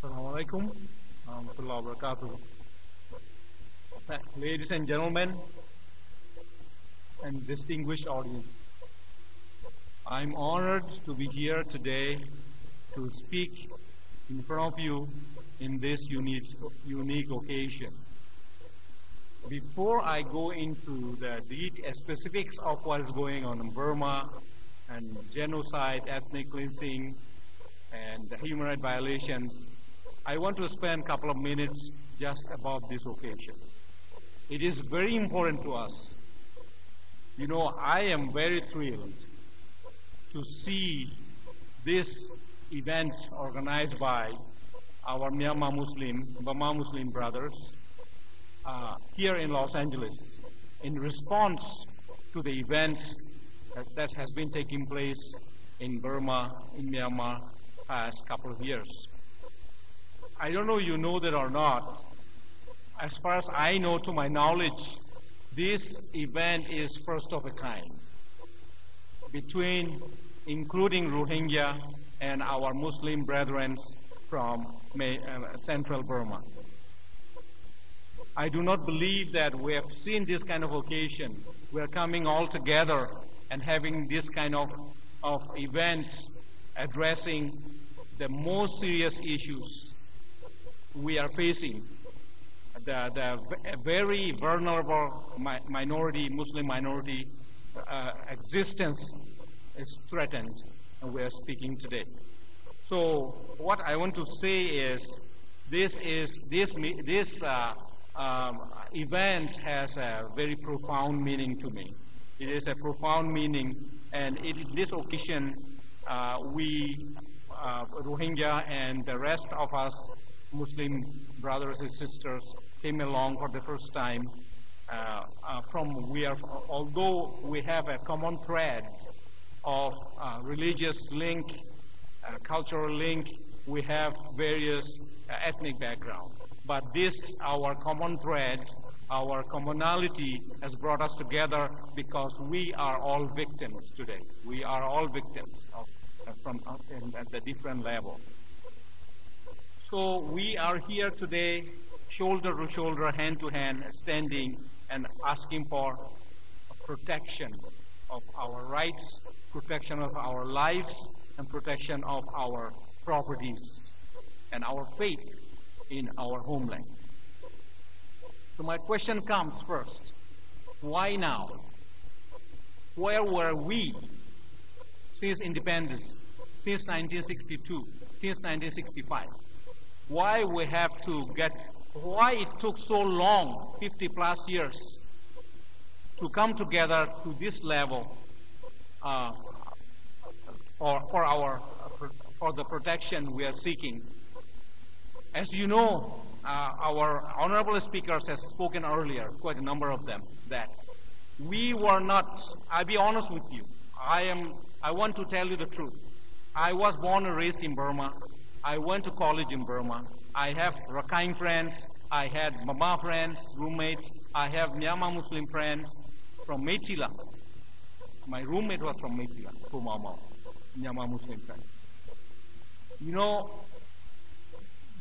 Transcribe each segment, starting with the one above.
Assalamu alaikum warahmatullahi wabarakatuh. Ladies and gentlemen, and distinguished audience, I'm honored to be here today to speak in front of you in this unique occasion. Before I go into the specifics of what is going on in Burma and genocide, ethnic cleansing, and the human rights violations, I want to spend a couple of minutes just about this occasion. It is very important to us. You know, I am very thrilled to see this event organized by our Myanmar Muslim, Burma Muslim brothers here in Los Angeles in response to the event that has been taking place in Burma, in Myanmar, past couple of years. I don't know if you know that or not. As far as I know, to my knowledge, this event is first of a kind, including Rohingya and our Muslim brethren from central Burma. I do not believe that we have seen this kind of occasion. We are coming all together and having this kind of event addressing the most serious issues we are facing. The very vulnerable minority, Muslim minority existence is threatened, and we are speaking today. So what I want to say is, this event has a very profound meaning to me. It is a profound meaning, and this occasion, we Rohingya and the rest of us Muslim brothers and sisters came along for the first time. Although we have a common thread of religious link, cultural link, we have various ethnic background. But our common thread, our commonality has brought us together because we are all victims today. We are all victims at the different level. So we are here today, shoulder to shoulder, hand to hand, standing and asking for protection of our rights, protection of our lives, and protection of our properties and our faith in our homeland. So my question comes first, why now? Where were we since independence, since 1962, since 1965? Why it took so long, 50 plus years, to come together to this level for the protection we are seeking. As you know, our honorable speakers have spoken earlier, quite a number of them, that we were not, I'll be honest with you, I want to tell you the truth. I was born and raised in Burma. I went to college in Burma. I have Rakhine friends. I had Mama friends, roommates. I have Myanmar Muslim friends from Meitila. My roommate was from Meitila, Myanmar Muslim friends. You know,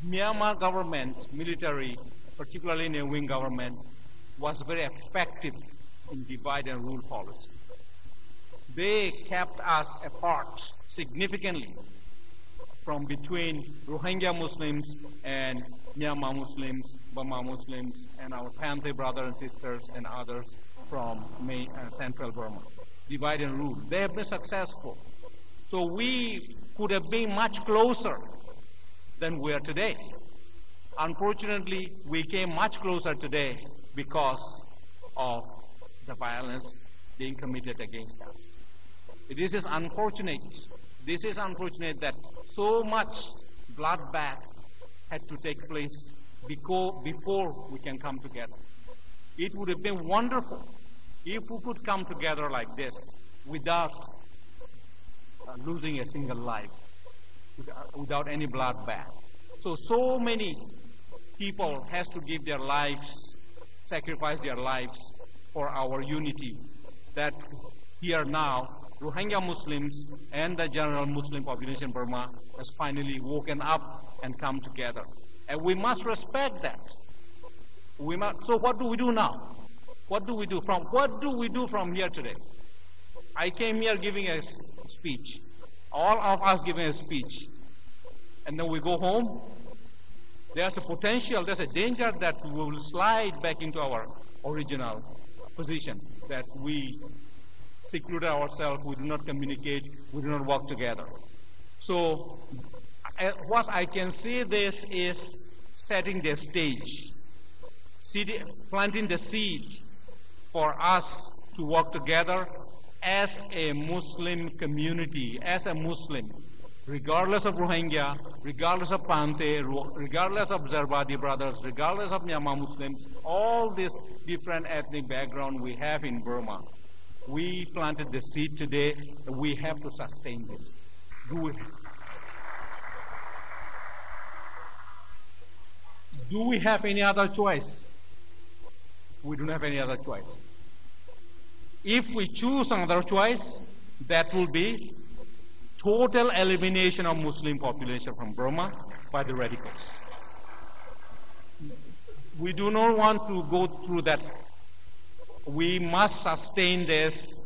Myanmar government, military, particularly new-wing government, was very effective in divide and rule policy. They kept us apart significantly from between Rohingya Muslims and Myanmar Muslims, Burma Muslims, and our Panthe brothers and sisters and others from central Burma. Divide and rule. They have been successful. So we could have been much closer than we are today. Unfortunately, we came much closer today because of the violence being committed against us. This is unfortunate. This is unfortunate that so much bloodbath had to take place before we can come together. It would have been wonderful if we could come together like this without losing a single life, without any bloodbath. So many people has to give their lives, sacrifice their lives for our unity, that here now Rohingya Muslims and the general Muslim population in Burma has finally woken up and come together. And we must respect that. So what do we do now? What do we do from here today? I came here giving a speech. All of us giving a speech. And then we go home. There's a potential, there's a danger that we will slide back into our original position, that we secluded ourselves, we do not communicate, we do not work together. So what I can say this is setting the stage, planting the seed for us to work together as a Muslim community, as a Muslim, regardless of Rohingya, regardless of Panthe, regardless of Zarbadi brothers, regardless of Myanmar Muslims, all this different ethnic background we have in Burma. We planted the seed today. We have to sustain this. Do we have any other choice? We don't have any other choice. If we choose another choice, that will be total elimination of Muslim population from Burma by the radicals. We do not want to go through that. We must sustain this.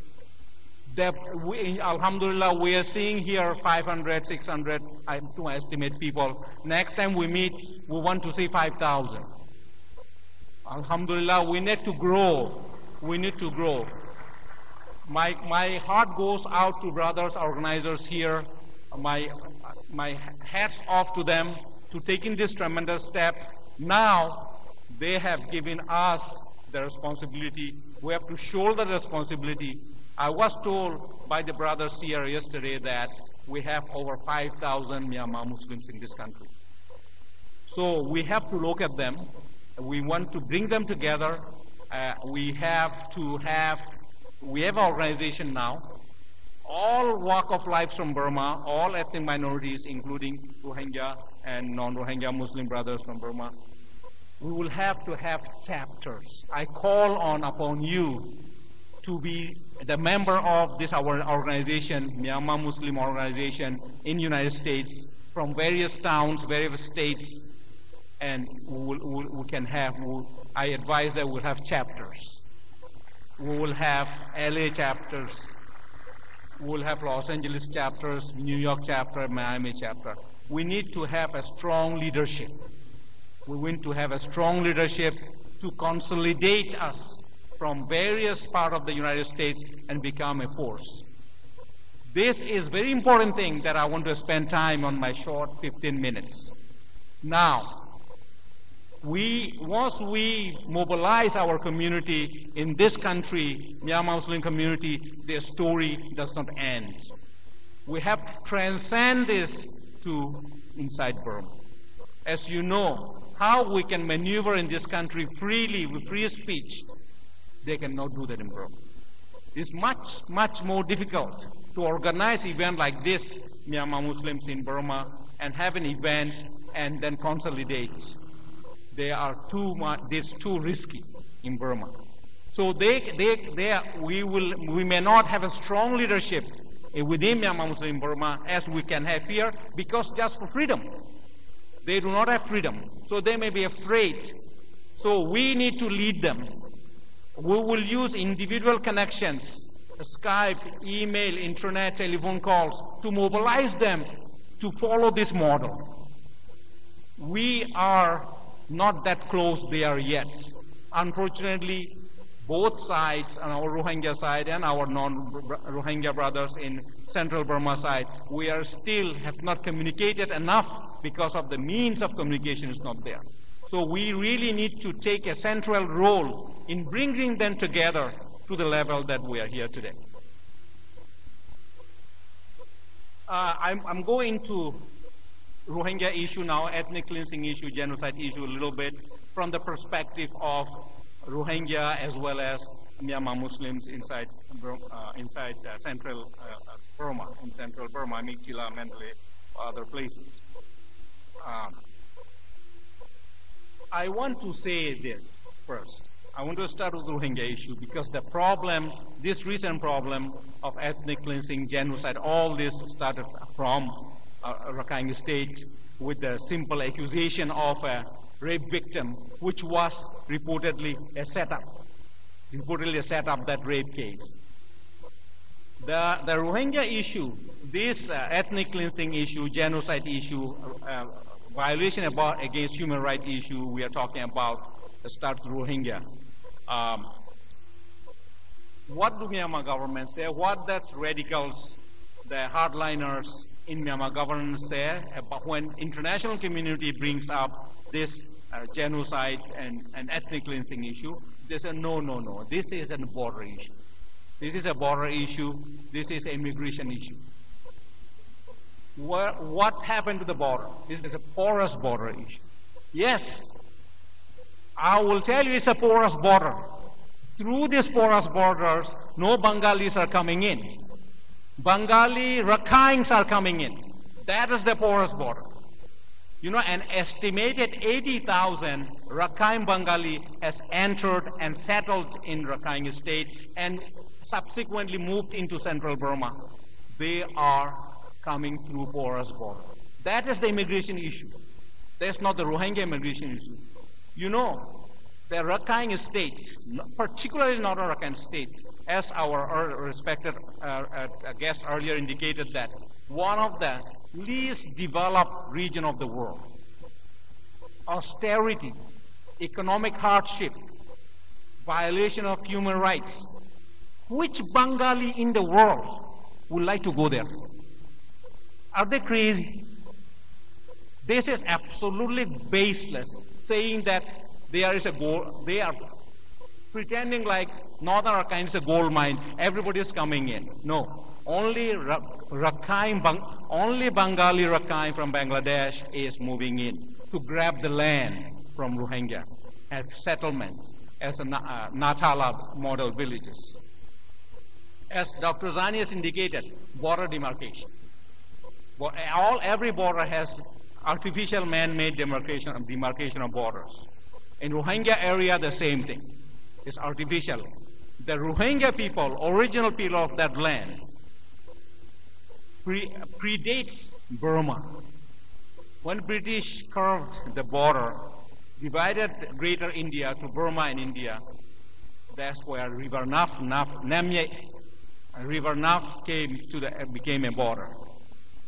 Alhamdulillah, we are seeing here 500, 600, to estimate people. Next time we meet, we want to see 5,000. Alhamdulillah, we need to grow. We need to grow. My heart goes out to brothers, organizers here. My hats off to them to taking this tremendous step. Now, they have given us the responsibility. We have to shoulder the responsibility. I was told by the brothers here yesterday that we have over 5,000 Myanmar Muslims in this country. So we have to look at them. We want to bring them together. We have an organization now. All walk of life from Burma, all ethnic minorities, including Rohingya and non-Rohingya Muslim brothers from Burma. We will have to have chapters. I call upon you to be the member of this our organization, Myanmar Muslim organization in United States, from various towns, various states, and we can have. I advise that we'll have chapters. We will have LA chapters. We will have Los Angeles chapters, New York chapter, Miami chapter. We need to have a strong leadership. We want to have a strong leadership to consolidate us from various parts of the United States and become a force. This is a very important thing that I want to spend time on my short 15 minutes. Now, once we mobilize our community in this country, Myanmar Muslim community, their story does not end. We have to transcend this to inside Burma. As you know, how we can maneuver in this country freely with free speech, they cannot do that in Burma. It's much, much more difficult to organize an event like this, Myanmar Muslims in Burma, and have an event and then consolidate. It's too risky in Burma. So we may not have a strong leadership within Myanmar Muslim Burma as we can have here, because just for freedom. They do not have freedom, so they may be afraid. So we need to lead them. We will use individual connections, Skype, email, internet, telephone calls, to mobilize them to follow this model. We are not that close there yet. Unfortunately, both sides, on our Rohingya side and our non-Rohingya brothers in central Burma side, we are still have not communicated enough because of the means of communication is not there. So we really need to take a central role in bringing them together to the level that we are here today. I'm going to Rohingya issue now, ethnic cleansing issue, genocide issue a little bit from the perspective of Rohingya as well as Myanmar Muslims inside central Burma, in central Burma, Mikchila, Mandalay, other places. I want to say this first. I want to start with the Rohingya issue because the problem, this recent problem of ethnic cleansing, genocide, all this started from Rakhine State with the simple accusation of a rape victim, which was reportedly a setup, that rape case. The Rohingya issue, this ethnic cleansing issue, genocide issue, violation against human rights issue we are talking about starts Rohingya. What do Myanmar government say? What does radicals, the hardliners in Myanmar government say about when international community brings up this genocide and ethnic cleansing issue? They say, no, this is a border issue. This is a border issue. This is an immigration issue. What happened to the border? This is a porous border issue. Yes, I will tell you it's a porous border. Through these porous borders, no Bengalis are coming in. Bengali Rakhines are coming in. That is the porous border. You know, an estimated 80,000 Rakhine Bengali has entered and settled in Rakhine State and subsequently moved into central Burma. They are coming through porous border. That is the immigration issue. That's not the Rohingya immigration issue. You know, the Rakhine State, particularly Northern Rakhine State, as our respected guest earlier indicated, that one of the least developed region of the world. Austerity, economic hardship, violation of human rights. Which Bengali in the world would like to go there? Are they crazy? This is absolutely baseless, saying that there is a gold, they are pretending like Northern Rakhine is a gold mine, everybody is coming in. No, only only Bengali Rakhine from Bangladesh is moving in to grab the land from Rohingya and settlements as a Natala model villages. As Dr. Zani has indicated, border demarcation. Every border has artificial man-made demarcation of borders. In Rohingya area, the same thing. It's artificial. The Rohingya people, original people of that land, predates Burma. When British curved the border, divided Greater India to Burma and India, that's where River Naf became a border.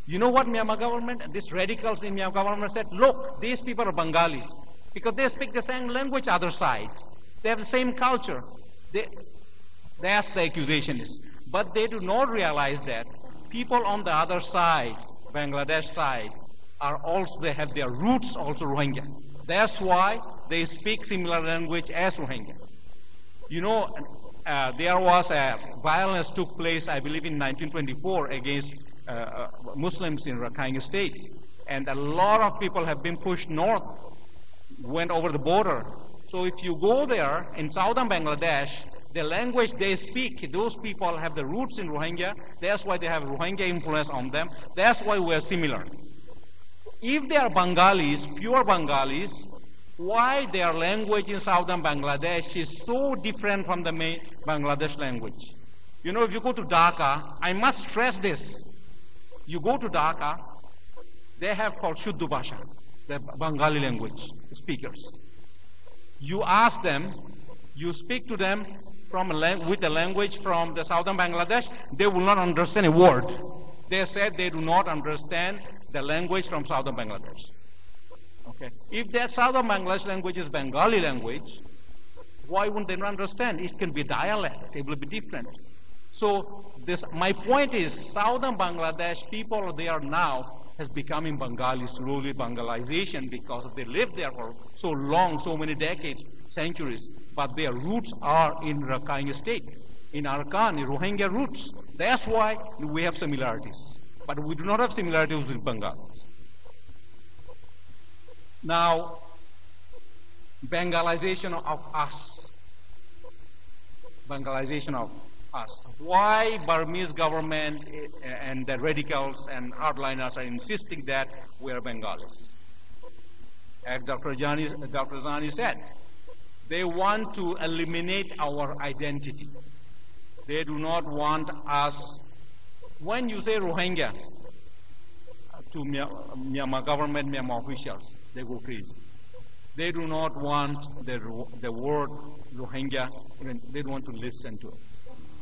You know what Myanmar government, these radicals in Myanmar government said, look, these people are Bengali because they speak the same language other side. They have the same culture. That's the accusation is. But they do not realize that people on the other side, Bangladesh side, are also, they have their roots also Rohingya. That's why they speak similar language as Rohingya. You know, there was a violence took place, I believe, in 1924 against Muslims in Rakhine State. And a lot of people have been pushed north, went over the border. So if you go there in southern Bangladesh, the language they speak, those people have the roots in Rohingya. That's why they have Rohingya influence on them. That's why we are similar. If they are Bengalis, pure Bengalis, why their language in southern Bangladesh is so different from the main Bangladesh language? You know, if you go to Dhaka, I must stress this. You go to Dhaka, they have called Shuddhu Bhasha, the Bengali language speakers. You ask them, you speak to them with the language from the southern Bangladesh, they will not understand a word. They said they do not understand the language from southern Bangladesh. Okay. If that southern Bangladesh language is Bengali language, why wouldn't they not understand? It can be dialect, it will be different. So my point is, southern Bangladesh people there now has becoming Bengali, slowly Bangalization, because they lived there for so long, so many decades, centuries, but their roots are in Rakhine State, in Arakan, in Rohingya roots. That's why we have similarities, but we do not have similarities with Bengalis. Now, Bangalization of us. Bangalization of us. Why Burmese government and the radicals and hardliners are insisting that we are Bengalis? As Dr. Zani said, They want to eliminate our identity. They do not want us. When you say Rohingya to Myanmar government, Myanmar officials, they go crazy. They do not want the word Rohingya, even they don't want to listen to it,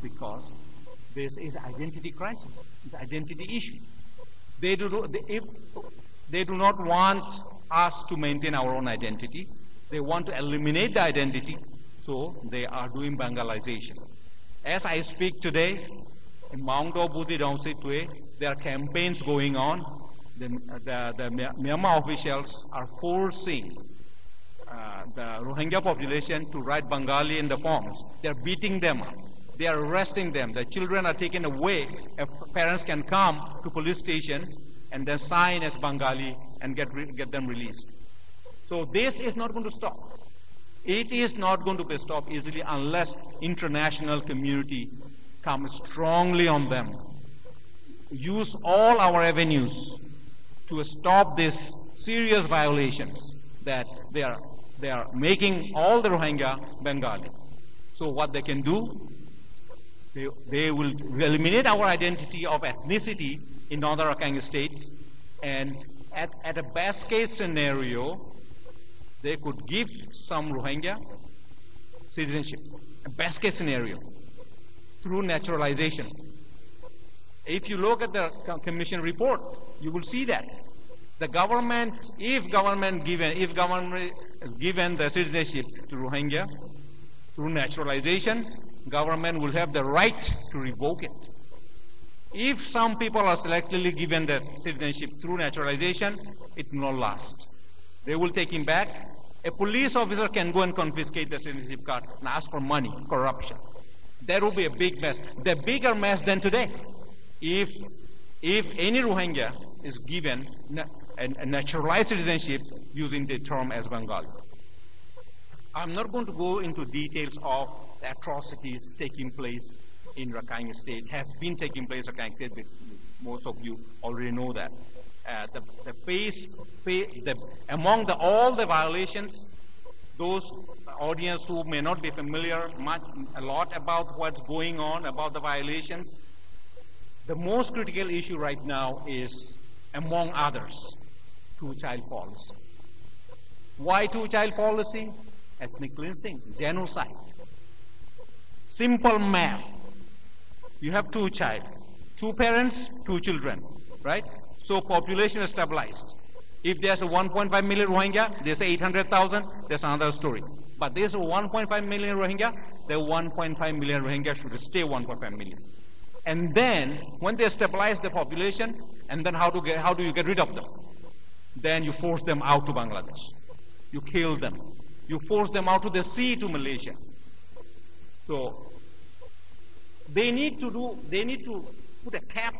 because this is identity crisis. It's identity issue. They do not want us to maintain our own identity. They want to eliminate the identity, so they are doing Bangalization. As I speak today, in Mount Obuti Dongsi, there are campaigns going on. The Myanmar officials are forcing the Rohingya population to write Bengali in the forms. They're beating them up. They are arresting them. The children are taken away. If parents can come to police station and then sign as Bengali and get them released. So this is not going to stop. It is not going to be stopped easily unless international community comes strongly on them. Use all our avenues to stop these serious violations that they are making all the Rohingya Bengali. So what they can do, they will eliminate our identity of ethnicity in Northern Rakhine State, and at a best case scenario, they could give some Rohingya citizenship, a best case scenario, through naturalization. If you look at the commission report, you will see that the government, if government is given the citizenship to Rohingya through naturalization, government will have the right to revoke it. If some people are selectively given the citizenship through naturalization, it will not last. They will take him back. A police officer can go and confiscate the citizenship card and ask for money, corruption. That will be a big mess. The bigger mess than today. If any Rohingya is given a naturalized citizenship using the term as Bengali. I'm not going to go into details of the atrocities taking place in Rakhine State, has been taking place in Rakhine State, most of you already know that. Among all the violations, those audience who may not be familiar a lot about what's going on, about the violations, the most critical issue right now is, among others, two-child policy. Why two-child policy? Ethnic cleansing, genocide. Simple math. You have two parents, two children, right? So population is stabilized. If there's a 1.5 million Rohingya, there's 800,000, there's another story. But there's a 1.5 million Rohingya, the 1.5 million Rohingya should stay 1.5 million. And then, when they stabilize the population, and then how do you get rid of them? Then you force them out to Bangladesh. You kill them. You force them out to the sea to Malaysia. So they need to put a cap.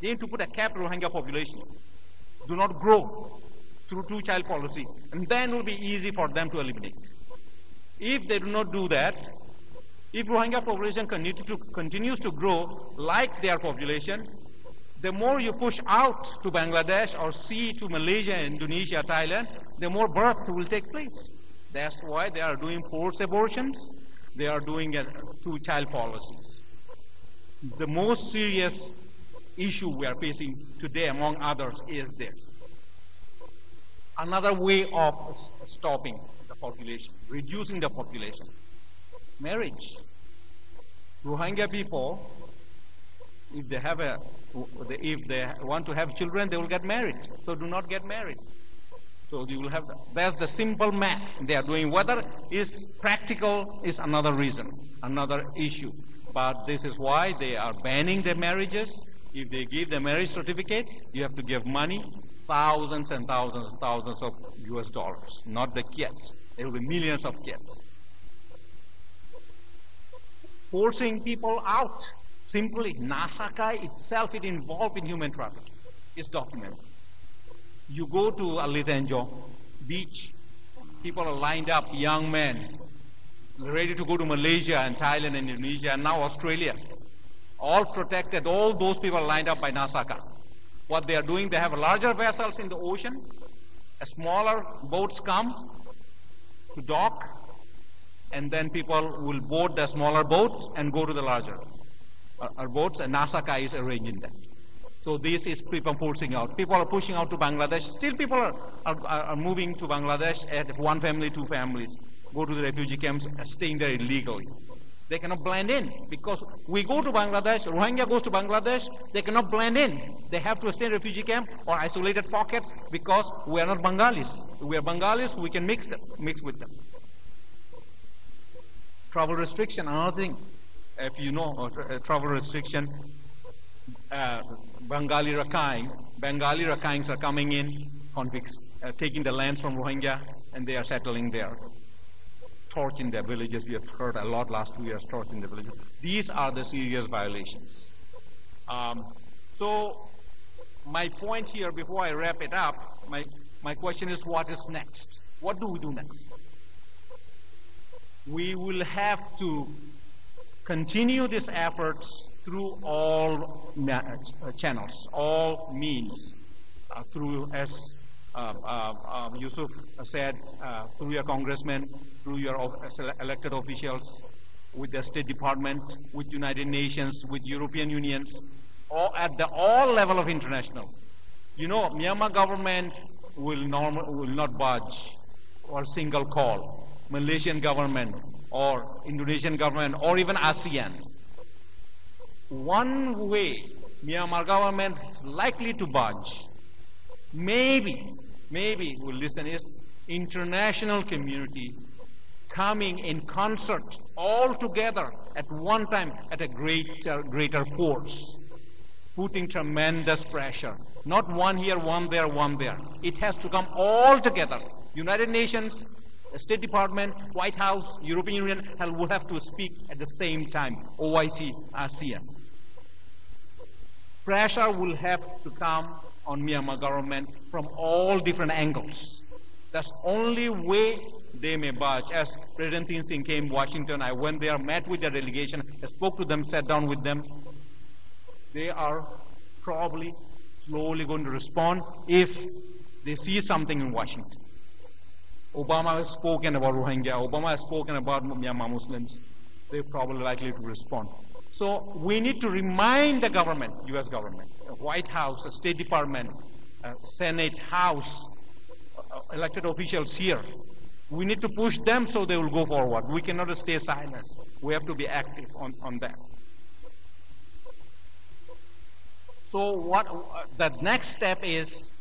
They need to put a cap to Rohingya population. Do not grow through two-child policy, and then it will be easy for them to eliminate. If they do not do that, if Rohingya population continues to grow like their population, the more you push out to Bangladesh or sea to Malaysia, Indonesia, Thailand, the more birth will take place. That's why they are doing forced abortions. They are doing two-child policies. The most serious issue we are facing today, among others, is this. Another way of stopping the population, reducing the population. Marriage. Rohingya people, if they want to have children, they will get married. So do not get married. So you will have that's the simple math they are doing. Whether is practical is another reason, another issue. But this is why they are banning the marriages. If they give the marriage certificate, you have to give money, thousands and thousands and thousands of US dollars, not the kid. There will be millions of kids. Forcing people out, simply. Nasaka itself is involved in human trafficking. It's documented. You go to Alitenjo beach, people are lined up, young men, ready to go to Malaysia and Thailand and Indonesia and now Australia. All protected, all those people are lined up by Nasaka. What they are doing, they have larger vessels in the ocean, smaller boats come to dock, and then people will board the smaller boats and go to the larger boats, and Nasaka is arranging that. So this is people pushing out. People are pushing out to Bangladesh. Still people are moving to Bangladesh at one family, two families, go to the refugee camps, staying there illegally. They cannot blend in because we go to Bangladesh, Rohingya goes to Bangladesh, they cannot blend in. They have to stay in refugee camp or isolated pockets because we are not Bengalis. We are Bengalis, we can mix with them. Travel restriction, another thing. If you know, travel restriction, Bengali Rakhinds are coming in, convicts, taking the lands from Rohingya, and they are settling there. Torching their villages. We have heard a lot last 2 years, torching the villages. These are the serious violations. So my point here, before I wrap it up, my question is, what is next? What do we do next? We will have to continue these efforts through all channels, all means, through, as Yusuf said, through your congressmen, through your elected officials, with the State Department, with United Nations, with European Unions, or at all level of international. You know, Myanmar government will not budge or single call. Malaysian government or Indonesian government or even ASEAN. One way Myanmar government is likely to budge, maybe we'll listen, is international community coming in concert all together at one time at a greater force, putting tremendous pressure. Not one here, one there, one there. It has to come all together. United Nations, State Department, White House, European Union will have to speak at the same time. OIC, ASEAN. Pressure will have to come on Myanmar government from all different angles. That's the only way they may budge. As President Thein Sein came to Washington, I went there, met with their delegation, I spoke to them, sat down with them. They are probably slowly going to respond if they see something in Washington. Obama has spoken about Rohingya. Obama has spoken about Myanmar Muslims. They're probably likely to respond. So we need to remind the government, U.S. government, White House, the State Department, Senate, House, elected officials here. We need to push them so they will go forward. We cannot stay silent. We have to be active on that. So what the next step is,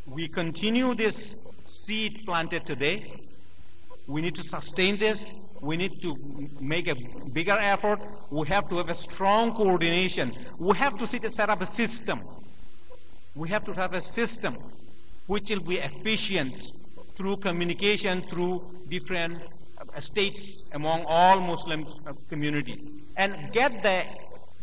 we continue this seed planted today. We need to sustain this. We need to make a bigger effort. We have to have a strong coordination. We have to set up a system. We have to have a system which will be efficient through communication, through different states among all Muslim community, and get the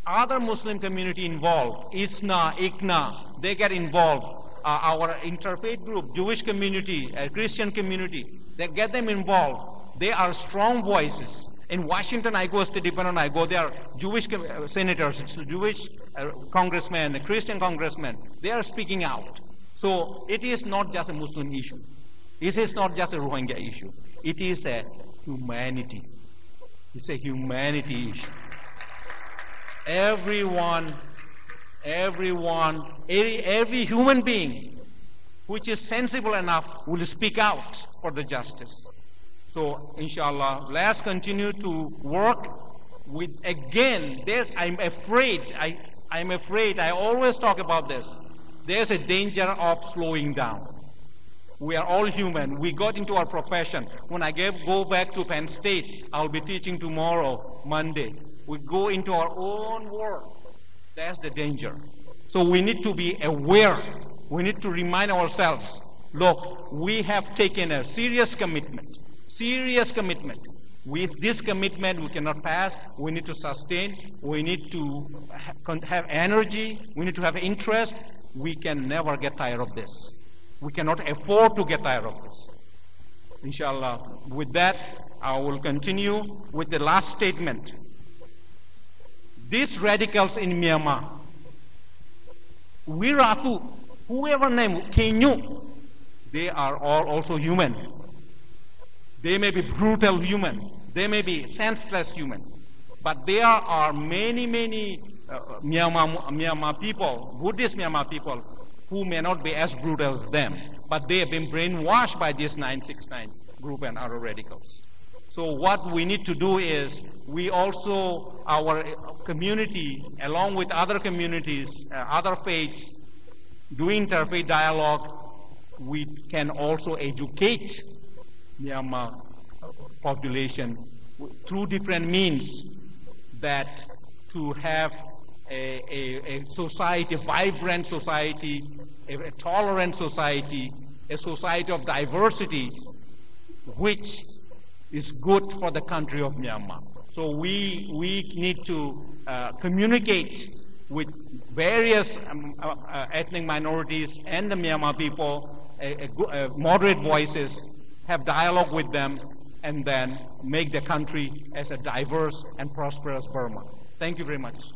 other Muslim community involved. ISNA, ICNA, they get involved. Our interfaith group, Jewish community, Christian community, they get them involved. They are strong voices. In Washington, I go, State Department, I go, there are Jewish senators, Jewish congressmen, Christian congressmen. They are speaking out. So it is not just a Muslim issue. It is not just a Rohingya issue. It is a humanity. It's a humanity issue. Every human being which is sensible enough will speak out for the justice. So, inshallah, let's continue to work with, again, I'm afraid, I always talk about this. There's a danger of slowing down. We are all human. We got into our profession. When I go back to Penn State, I'll be teaching tomorrow, Monday. We go into our own world. That's the danger. So we need to be aware. We need to remind ourselves, look, we have taken a serious commitment. With this commitment, we cannot pass. We need to sustain. We need to have energy. We need to have interest. We can never get tired of this. We cannot afford to get tired of this. Inshallah. With that, I will continue with the last statement. These radicals in Myanmar, Wirathu, whoever name, Kenyu, they are all also human. They may be brutal human, They may be senseless human, but there are many Myanmar people, Buddhist Myanmar people, who may not be as brutal as them, but they have been brainwashed by this 969 group and other radicals. So what we need to do is, we also, our community, along with other communities, other faiths, doing interfaith dialogue, we can also educate Myanmar population through different means, that to have a society, a vibrant society, a tolerant society, a society of diversity, which is good for the country of Myanmar. So we need to communicate with various ethnic minorities and the Myanmar people, moderate voices, have dialogue with them, and then make the country as a diverse and prosperous Burma. Thank you very much.